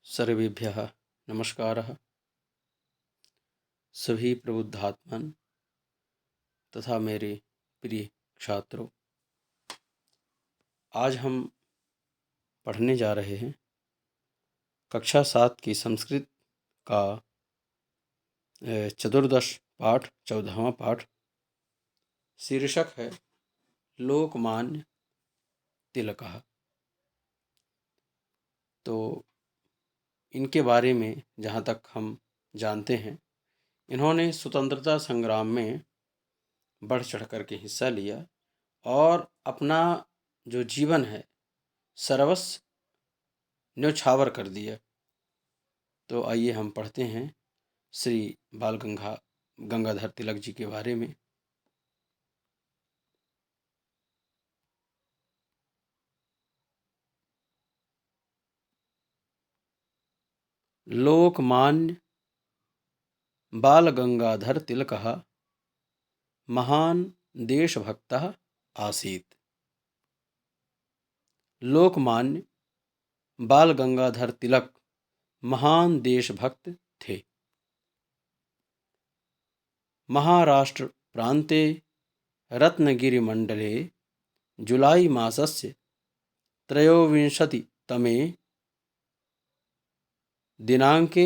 सर्वेभ्यः नमस्कारः। सभी प्रबुद्धात्मन तथा मेरे प्रिय छात्रों, आज हम पढ़ने जा रहे हैं कक्षा 7 की संस्कृत का चतुर्दश पाठ 14वां पाठ। शीर्षक है लोकमान्य तिलकः। तो इनके बारे में जहाँ तक हम जानते हैं, इन्होंने स्वतंत्रता संग्राम में बढ़ चढ़ कर के हिस्सा लिया और अपना जो जीवन है सर्वस्व न्यौछावर कर दिया। तो आइए हम पढ़ते हैं श्री बाल गंगाधर तिलक जी के बारे में। लोकमान्य बाल गंगाधर तिलकः महान देशभक्तः आसीत्। लोकमान्य बाल गंगाधर तिलक महान देशभक्त थे। महाराष्ट्र प्रान्ते रत्नगिरिमण्डले जुलाई मासस्य 23तमे दिनाङ्के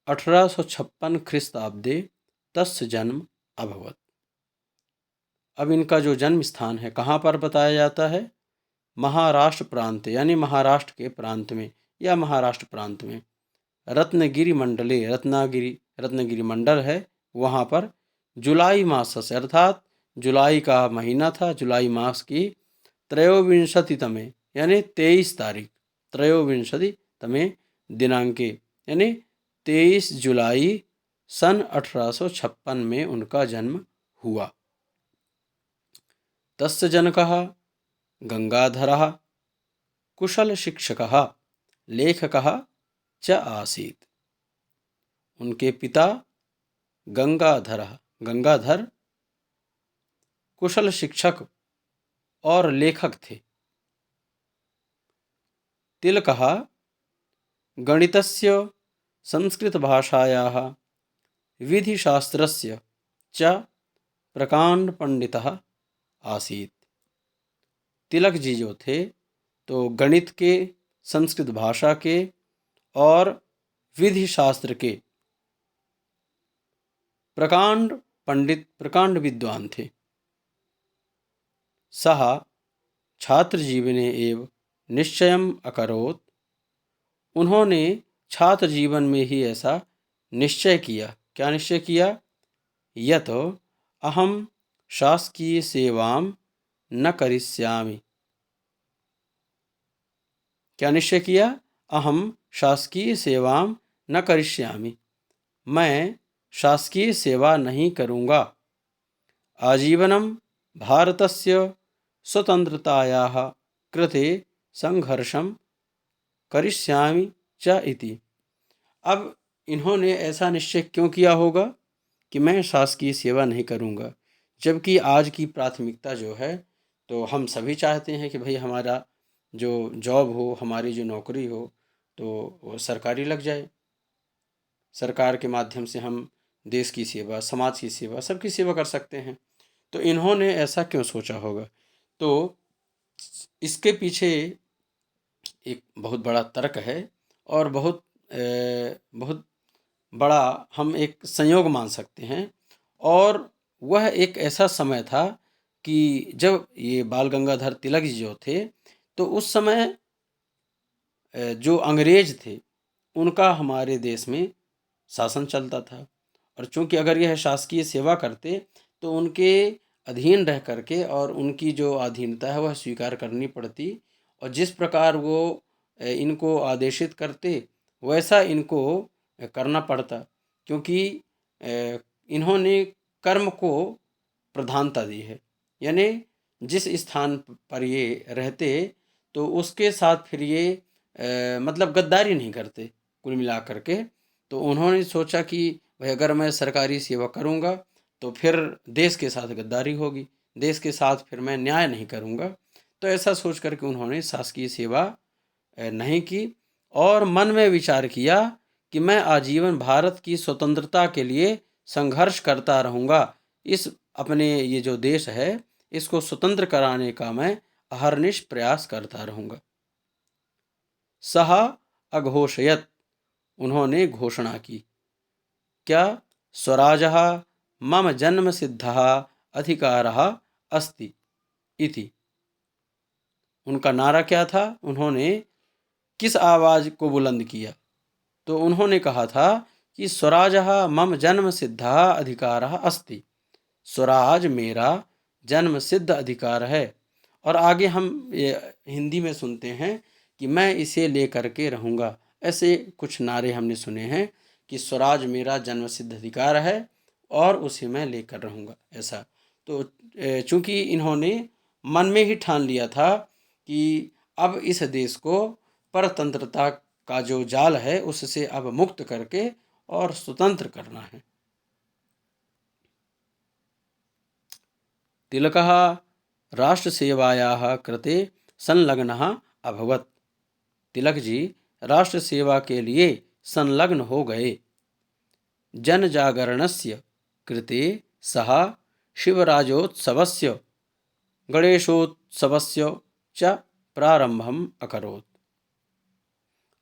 1856 ख्रीस्ताब्दे तस्य जन्म अभवत्। अब इनका जो जन्म स्थान है कहाँ पर बताया जाता है? महाराष्ट्र प्रांत यानी महाराष्ट्र के प्रांत में या महाराष्ट्र प्रांत में रत्नगिरी मंडले, रत्नगिरी मंडल है, वहाँ पर जुलाई मास से अर्थात जुलाई का महीना था, जुलाई मास की 23तमे यानी 23 तारीख 23तमे दिनांके यानी 23 जुलाई सन 1856 में उनका जन्म हुआ। तस्य जनकः गंगाधरः कुशल शिक्षकः लेखकः च आसीत्। उनके पिता गंगाधर कुशल शिक्षक और लेखक थे। तिलकः गणितस्य संस्कृतभाषायाः विधिशास्त्रस्य च प्रकांड पंडितः आसीत्। तिलक जी जो थे तो गणित के, संस्कृत भाषा के और विधि शास्त्र के प्रकांड विद्वान थे। सः छात्र जीवने एव निश्चयम् अकरोत्। उन्होंने छात्र जीवन में ही ऐसा निश्चय किया। क्या निश्चय किया? यत अहम शासकीय सेवां न करिष्यामि। क्या निश्चय किया? अहम शासकीय सेवां न करिष्यामि। मैं शासकीय सेवा नहीं करूँगा। आजीवनम भारतस्य स्वतंत्रतायाः कृते संघर्षं करिष्यामि च इति। अब इन्होंने ऐसा निश्चय क्यों किया होगा कि मैं शासकीय सेवा नहीं करूँगा, जबकि आज की प्राथमिकता जो है तो हम सभी चाहते हैं कि भाई हमारा जो जॉब हो, हमारी जो नौकरी हो तो वो सरकारी लग जाए। सरकार के माध्यम से हम देश की सेवा, समाज की सेवा, सबकी सेवा कर सकते हैं। तो इन्होंने ऐसा क्यों सोचा होगा? तो इसके पीछे एक बहुत बड़ा तर्क है और बहुत बड़ा हम एक संयोग मान सकते हैं। और वह एक ऐसा समय था कि जब ये बाल गंगाधर तिलक जी जो थे तो उस समय जो अंग्रेज थे उनका हमारे देश में शासन चलता था। और चूंकि अगर यह शासकीय सेवा करते तो उनके अधीन रह करके और उनकी जो अधीनता है वह स्वीकार करनी पड़ती, और जिस प्रकार वो इनको आदेशित करते वैसा इनको करना पड़ता, क्योंकि इन्होंने कर्म को प्रधानता दी है। यानी जिस स्थान पर ये रहते तो उसके साथ फिर ये मतलब गद्दारी नहीं करते कुल मिला करके। तो उन्होंने सोचा कि भाई अगर मैं सरकारी सेवा करूँगा तो फिर देश के साथ गद्दारी होगी, देश के साथ फिर मैं न्याय नहीं करूँगा। तो ऐसा सोच करके उन्होंने शासकीय सेवा नहीं की और मन में विचार किया कि मैं आजीवन भारत की स्वतंत्रता के लिए संघर्ष करता रहूँगा। इस अपने ये जो देश है इसको स्वतंत्र कराने का मैं अहर्निश प्रयास करता रहूँगा। सह अघोषयत, उन्होंने घोषणा की। क्या? स्वराजः मम जन्म सिद्धः अधिकारः अस्ति इति। उनका नारा क्या था? उन्होंने किस आवाज को बुलंद किया? तो उन्होंने कहा था कि स्वराजः मम जन्म सिद्धः अधिकारः अस्ति, स्वराज मेरा जन्म सिद्ध अधिकार है। और आगे हम हिंदी में सुनते हैं कि मैं इसे लेकर के रहूँगा। ऐसे कुछ नारे हमने सुने हैं कि स्वराज मेरा जन्म सिद्ध अधिकार है और उसे मैं लेकर रहूँगा, ऐसा। तो चूंकि इन्होंने मन में ही ठान लिया था कि अब इस देश को परतंत्रता का जो जाल है उससे अब मुक्त करके और स्वतंत्र करना है। तिलकः राष्ट्रसेवायाः कृते संलग्नः अभवत्। तिलक जी राष्ट्र सेवा के लिए संलग्न हो गए। जनजागरणस्य कृते सः शिवराजोत्सवस्य गणेशोत्सवस्य च प्रारंभम अकरोत्।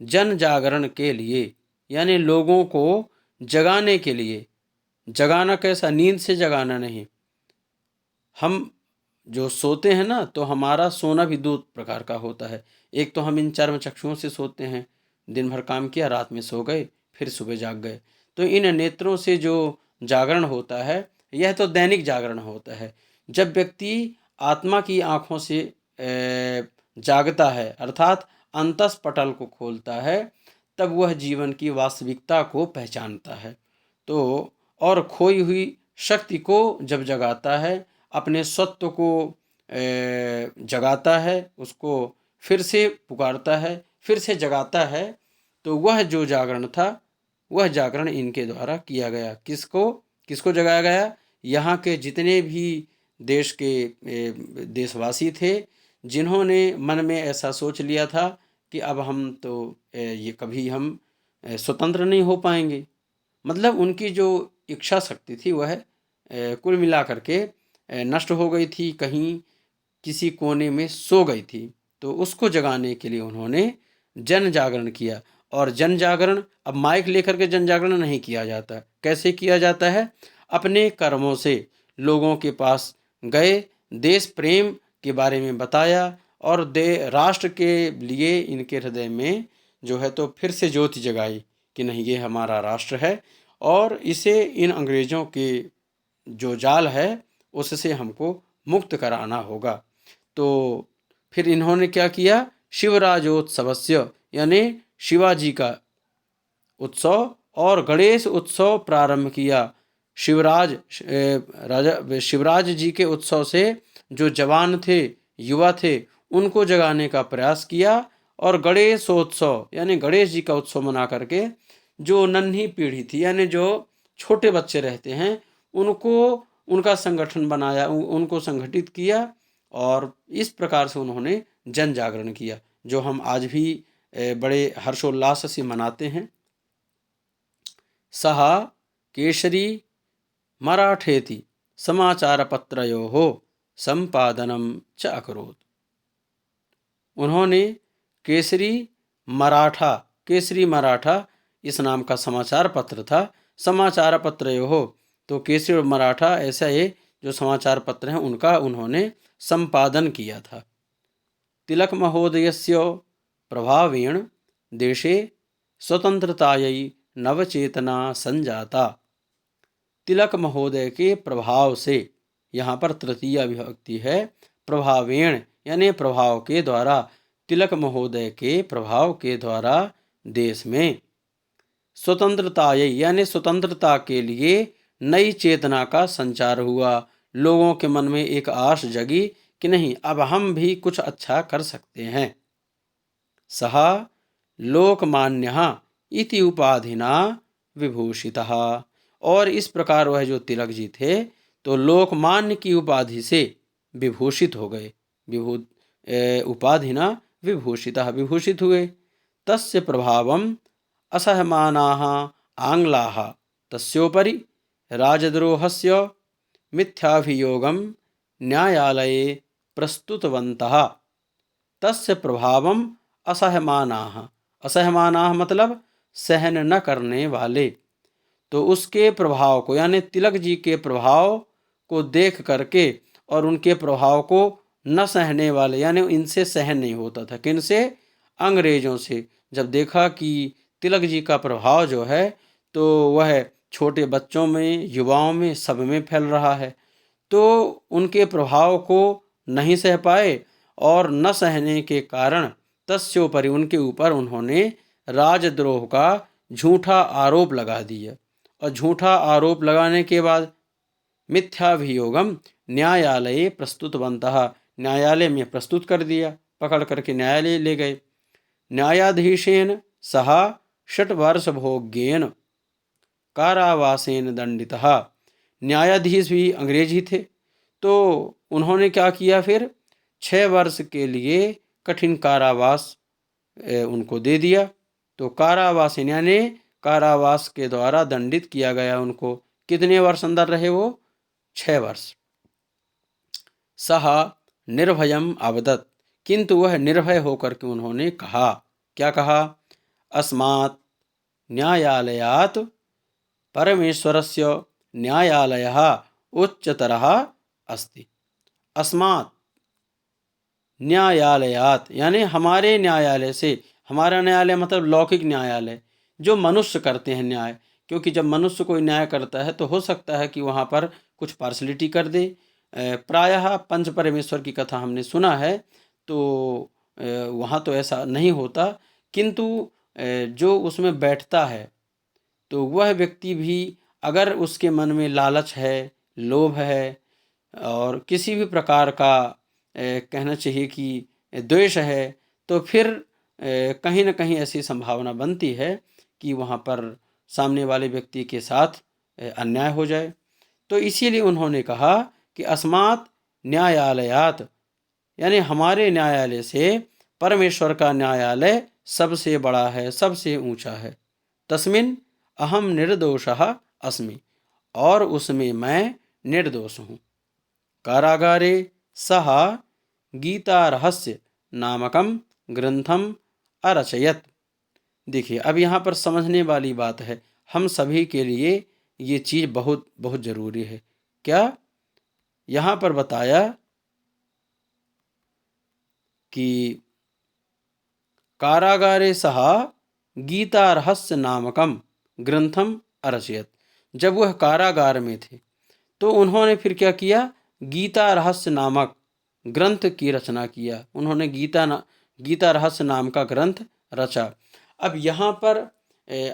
जन जागरण के लिए यानी लोगों को जगाने के लिए, जगाना कैसा? नींद से जगाना नहीं। हम जो सोते हैं ना, तो हमारा सोना भी दो प्रकार का होता है। एक तो हम इन चर्म चक्षुओं से सोते हैं, दिन भर काम किया, रात में सो गए, फिर सुबह जाग गए। तो इन नेत्रों से जो जागरण होता है यह तो दैनिक जागरण होता है। जब व्यक्ति आत्मा की आँखों से जागता है अर्थात अंतस पटल को खोलता है, तब वह जीवन की वास्तविकता को पहचानता है। तो और खोई हुई शक्ति को जब जगाता है, अपने सत्व को जगाता है, उसको फिर से पुकारता है, फिर से जगाता है, तो वह जो जागरण था वह जागरण इनके द्वारा किया गया। किसको किसको जगाया गया? यहाँ के जितने भी देश के देशवासी थे, जिन्होंने मन में ऐसा सोच लिया था कि अब हम तो ये कभी हम स्वतंत्र नहीं हो पाएंगे। मतलब उनकी जो इच्छा शक्ति थी वह कुल मिलाकर के नष्ट हो गई थी, कहीं किसी कोने में सो गई थी। तो उसको जगाने के लिए उन्होंने जन जागरण किया। और जन जागरण अब माइक लेकर के जन जागरण नहीं किया जाता। कैसे किया जाता है? अपने कर्मों से लोगों के पास गए, देश प्रेम के बारे में बताया और राष्ट्र के लिए इनके हृदय में जो है तो फिर से ज्योति जगाई कि नहीं, ये हमारा राष्ट्र है और इसे इन अंग्रेजों के जो जाल है उससे हमको मुक्त कराना होगा। तो फिर इन्होंने क्या किया? शिवराजोत्सवस्य यानी शिवाजी का उत्सव और गणेश उत्सव प्रारंभ किया। शिवराज जी के उत्सव से जो जवान थे, युवा थे, उनको जगाने का प्रयास किया और गणेशोत्सव यानी गणेश जी का उत्सव मना करके जो नन्ही पीढ़ी थी यानी जो छोटे बच्चे रहते हैं उनको उनका संगठन बनाया, उनको संगठित किया और इस प्रकार से उन्होंने जन जागरण किया, जो हम आज भी बड़े हर्षोल्लास से मनाते हैं। सः केसरी मराठेति समाचारपत्रयोः संपादनं च अकरोत्। उन्होंने केसरी मराठा इस नाम का समाचार पत्र था। समाचार पत्रयोः, तो केसरी और मराठा ऐसा ये जो समाचार पत्र हैं उनका उन्होंने संपादन किया था। तिलक महोदयस्य प्रभावेण देशे स्वतंत्रतायै नवचेतना संजाता। तिलक महोदय के प्रभाव से, यहाँ पर तृतीया विभक्ति है, प्रभावेण यानी प्रभाव के द्वारा, तिलक महोदय के प्रभाव के द्वारा देश में स्वतंत्रतायै यानी स्वतंत्रता के लिए नई चेतना का संचार हुआ। लोगों के मन में एक आश जगी कि नहीं, अब हम भी कुछ अच्छा कर सकते हैं। सः लोकमान्यः इति उपाधिना विभूषितः, और इस प्रकार वह जो तिलक जी थे तो लोकमान्य की उपाधि से विभूषित हो गए। उपाधिना विभूषितः, विभूषित हुए। तस्य प्रभावम् असहमानाः आङ्ग्लाः तस्योपरि राजद्रोहस्य मिथ्याभियोगं न्यायालये प्रस्तुतवन्तः। तस्य प्रभावम् असहमानाः, असहमानाः मतलब सहन न करने वाले, तो उसके प्रभाव को यानी तिलक जी के प्रभाव को देख करके और उनके प्रभाव को न सहने वाले यानी इनसे सहन नहीं होता था। किनसे? अंग्रेजों से। जब देखा कि तिलक जी का प्रभाव जो है तो वह छोटे बच्चों में, युवाओं में, सब में फैल रहा है, तो उनके प्रभाव को नहीं सह पाए और न सहने के कारण तस्योपरि उनके ऊपर उन्होंने राजद्रोह का झूठा आरोप लगा दिया। और झूठा आरोप लगाने के बाद मिथ्याभियोगम न्यायालये प्रस्तुतवन्तः, न्यायालय में प्रस्तुत कर दिया, पकड़ करके न्यायालय ले गए। न्यायाधीशेन सह 6 वर्ष भोग्येन कारावासेन दंडितः। न्यायाधीश भी अंग्रेज ही थे, तो उन्होंने क्या किया फिर 6 वर्ष के लिए कठिन कारावास उनको दे दिया। तो कारावास यानी कारावास के द्वारा दंडित किया गया उनको। कितने वर्ष अंदर रहे वो? 6 वर्ष। सह निर्भयम अवदत्, किंतु वह निर्भय होकर के उन्होंने कहा, क्या कहा? अस्मात् न्यायालयात् परमेश्वरस्य न्यायालयः उच्चतरः अस्ति। अस्मात् न्यायालयात् यानी हमारे न्यायालय से, हमारा न्यायालय मतलब लौकिक न्यायालय जो मनुष्य करते हैं न्याय, क्योंकि जब मनुष्य कोई न्याय करता है तो हो सकता है कि वहाँ पर कुछ पार्शलिटी कर दे। प्रायः पंच परमेश्वर की कथा हमने सुना है, तो वहाँ तो ऐसा नहीं होता, किंतु जो उसमें बैठता है तो वह व्यक्ति भी अगर उसके मन में लालच है, लोभ है और किसी भी प्रकार का कहना चाहिए कि द्वेष है, तो फिर कहीं न कहीं ऐसी संभावना बनती है कि वहाँ पर सामने वाले व्यक्ति के साथ अन्याय हो जाए। तो इसीलिए उन्होंने कहा कि अस्मात् न्यायालयात् यानी हमारे न्यायालय से परमेश्वर का न्यायालय सबसे बड़ा है, सबसे ऊंचा है। तस्मिन् अहम निर्दोषः अस्मि, और उसमें मैं निर्दोष हूँ। कारागारे सः गीता रहस्य नामकम ग्रंथम अरचयत। देखिए, अब यहाँ पर समझने वाली बात है, हम सभी के लिए ये चीज़ बहुत बहुत ज़रूरी है। क्या? यहाँ पर बताया कि कारागारे सह गीता रहस्य नामकम ग्रंथम अरचयत। जब वह कारागार में थे तो उन्होंने फिर क्या किया? गीता रहस्य नामक ग्रंथ की रचना किया। उन्होंने गीता रहस्य नाम का ग्रंथ रचा। अब यहाँ पर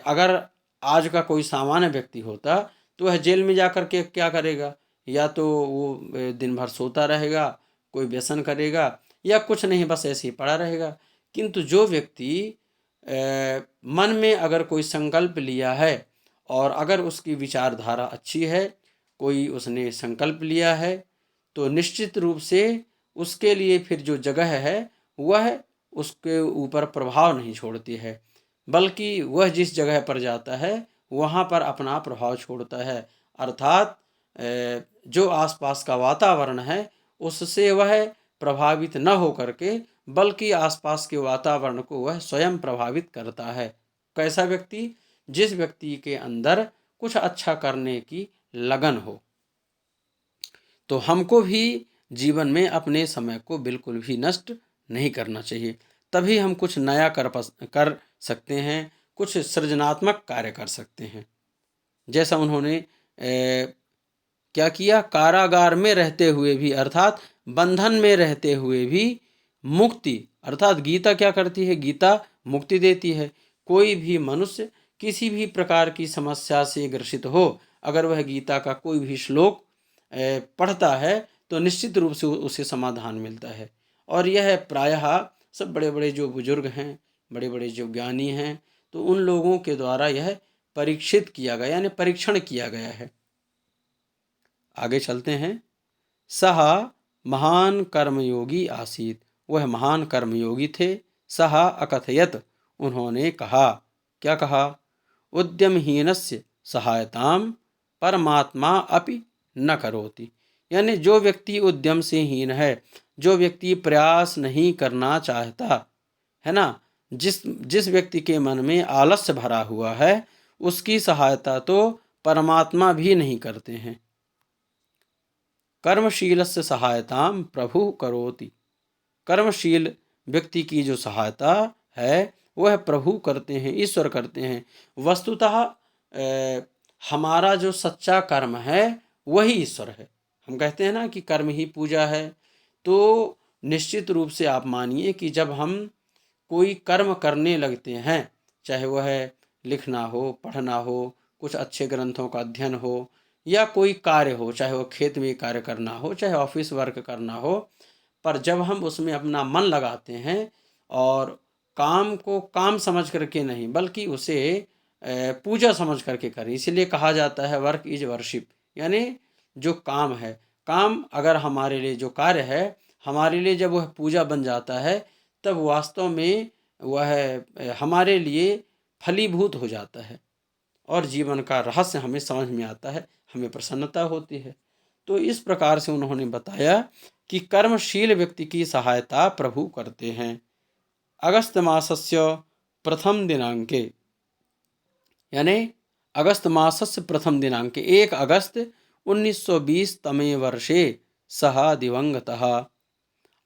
अगर आज का कोई सामान्य व्यक्ति होता तो वह जेल में जाकर के क्या करेगा? या तो वो दिन भर सोता रहेगा, कोई व्यसन करेगा, या कुछ नहीं, बस ऐसे ही पड़ा रहेगा। किंतु जो व्यक्ति मन में अगर कोई संकल्प लिया है और अगर उसकी विचारधारा अच्छी है, कोई उसने संकल्प लिया है, तो निश्चित रूप से उसके लिए फिर जो जगह है वह उसके ऊपर प्रभाव नहीं छोड़ती है, बल्कि वह जिस जगह पर जाता है वहाँ पर अपना प्रभाव छोड़ता है। अर्थात जो आसपास का वातावरण है उससे वह प्रभावित न हो करके बल्कि आसपास के वातावरण को वह स्वयं प्रभावित करता है। कैसा व्यक्ति? जिस व्यक्ति के अंदर कुछ अच्छा करने की लगन हो। तो हमको भी जीवन में अपने समय को बिल्कुल भी नष्ट नहीं करना चाहिए, तभी हम कुछ नया कर सकते हैं, कुछ सृजनात्मक कार्य कर सकते हैं। जैसा उन्होंने क्या किया? कारागार में रहते हुए भी, अर्थात बंधन में रहते हुए भी मुक्ति, अर्थात गीता क्या करती है? गीता मुक्ति देती है। कोई भी मनुष्य किसी भी प्रकार की समस्या से ग्रसित हो, अगर वह गीता का कोई भी श्लोक पढ़ता है तो निश्चित रूप से उसे समाधान मिलता है। और यह प्रायः सब बड़े बड़े जो बुजुर्ग हैं, बड़े बड़े जो ज्ञानी हैं, तो उन लोगों के द्वारा यह परीक्षित किया गया, यानी परीक्षण किया गया है। आगे चलते हैं। सह महान कर्मयोगी आसीत, वह महान कर्मयोगी थे। सह अकथयत, उन्होंने कहा, क्या कहा? उद्यमहीनस्य सहायतां परमात्मा अपि न करोति। यानी जो व्यक्ति उद्यम से हीन है, जो व्यक्ति प्रयास नहीं करना चाहता है ना, जिस जिस व्यक्ति के मन में आलस्य भरा हुआ है, उसकी सहायता तो परमात्मा भी नहीं करते हैं। कर्मशीलस्य सहायतां प्रभु करोति। कर्मशील व्यक्ति की जो सहायता है वह प्रभु करते हैं, ईश्वर करते हैं। वस्तुतः हमारा जो सच्चा कर्म है वही ईश्वर है। हम कहते हैं ना कि कर्म ही पूजा है, तो निश्चित रूप से आप मानिए कि जब हम कोई कर्म करने लगते हैं, चाहे वह लिखना हो, पढ़ना हो, कुछ अच्छे ग्रंथों का अध्ययन हो, या कोई कार्य हो, चाहे वो खेत में कार्य करना हो, चाहे ऑफिस वर्क करना हो, पर जब हम उसमें अपना मन लगाते हैं और काम को काम समझ करके नहीं बल्कि उसे पूजा समझ करके करें। इसीलिए कहा जाता है वर्क इज वर्शिप, यानी जो काम है, काम अगर हमारे लिए जो कार्य है हमारे लिए जब वह पूजा बन जाता है, तब वास्तव में वह हमारे लिए फलीभूत हो जाता है और जीवन का रहस्य हमें समझ में आता है, हमें प्रसन्नता होती है। तो इस प्रकार से उन्होंने बताया कि कर्मशील व्यक्ति की सहायता प्रभु करते हैं। अगस्त मासस्य प्रथम दिनांके, यानी अगस्त मासस्य प्रथम दिनांके 1 अगस्त 1920 तमे वर्षे सः दिवंगतः।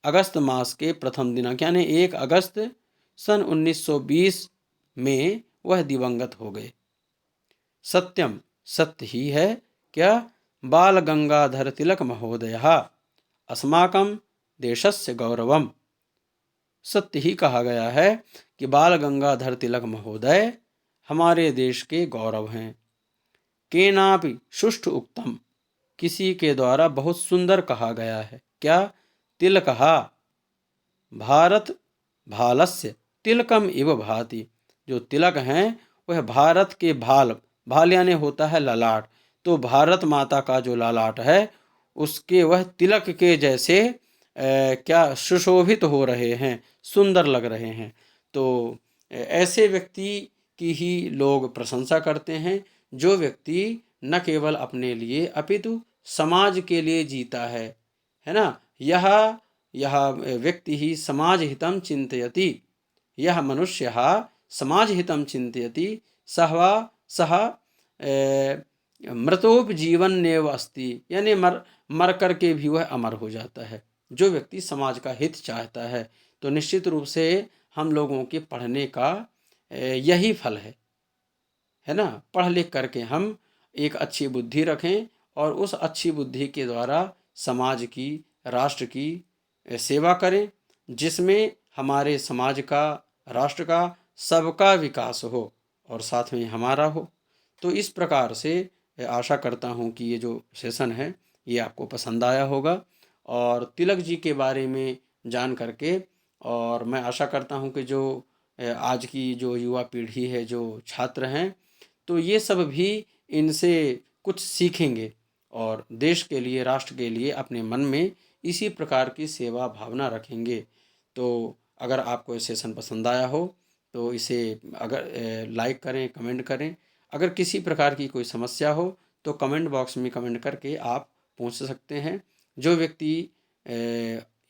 अगस्त मास के प्रथम दिनांक यानी 1 अगस्त सन 1920 में वह दिवंगत हो गए। सत्यम, सत्य ही है क्या? बाल गंगाधर तिलक महोदयः अस्माकं देशस्य गौरवम। सत्य ही कहा गया है कि बाल गंगाधर तिलक महोदय हमारे देश के गौरव हैं। केनापि सुष्ठु उक्तम, किसी के द्वारा बहुत सुंदर कहा गया है। क्या? तिलकः भारत भालस्य तिलकम इव भाति। जो तिलक हैं वह भारत के भाल, भाल यानी होता है ललाट, तो भारत माता का जो ललाट है उसके वह तिलक के जैसे क्या सुशोभित हो रहे हैं, सुंदर लग रहे हैं। तो ऐसे व्यक्ति की ही लोग प्रशंसा करते हैं, जो व्यक्ति न केवल अपने लिए अपितु समाज के लिए जीता है ना। यह व्यक्ति ही समाज हितं चिंतयति, यह मनुष्य समाज हितं चिंतयति सह मृतोपजीवन्नेव अस्ति, यानी मर कर के भी वह अमर हो जाता है। जो व्यक्ति समाज का हित चाहता है, तो निश्चित रूप से हम लोगों के पढ़ने का यही फल है ना। पढ़ लिख करके हम एक अच्छी बुद्धि रखें और उस अच्छी बुद्धि के द्वारा समाज की, राष्ट्र की सेवा करें, जिसमें हमारे समाज का, राष्ट्र का, सबका विकास हो और साथ में हमारा हो। तो इस प्रकार से आशा करता हूँ कि ये जो सेशन है ये आपको पसंद आया होगा और तिलक जी के बारे में जान करके, और मैं आशा करता हूँ कि जो आज की जो युवा पीढ़ी है, जो छात्र हैं, तो ये सब भी इनसे कुछ सीखेंगे और देश के लिए, राष्ट्र के लिए अपने मन में इसी प्रकार की सेवा भावना रखेंगे। तो अगर आपको ये सेशन पसंद आया हो तो इसे अगर लाइक करें, कमेंट करें। अगर किसी प्रकार की कोई समस्या हो तो कमेंट बॉक्स में कमेंट करके आप पूछ सकते हैं। जो व्यक्ति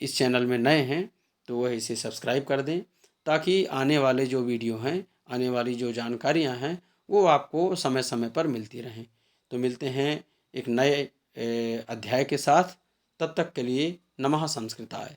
इस चैनल में नए हैं तो वह इसे सब्सक्राइब कर दें, ताकि आने वाले जो वीडियो हैं, आने वाली जो जानकारियां हैं, वो आपको समय समय पर मिलती रहें। तो मिलते हैं एक नए अध्याय के साथ। तब तक के लिए नमः संस्कृताय।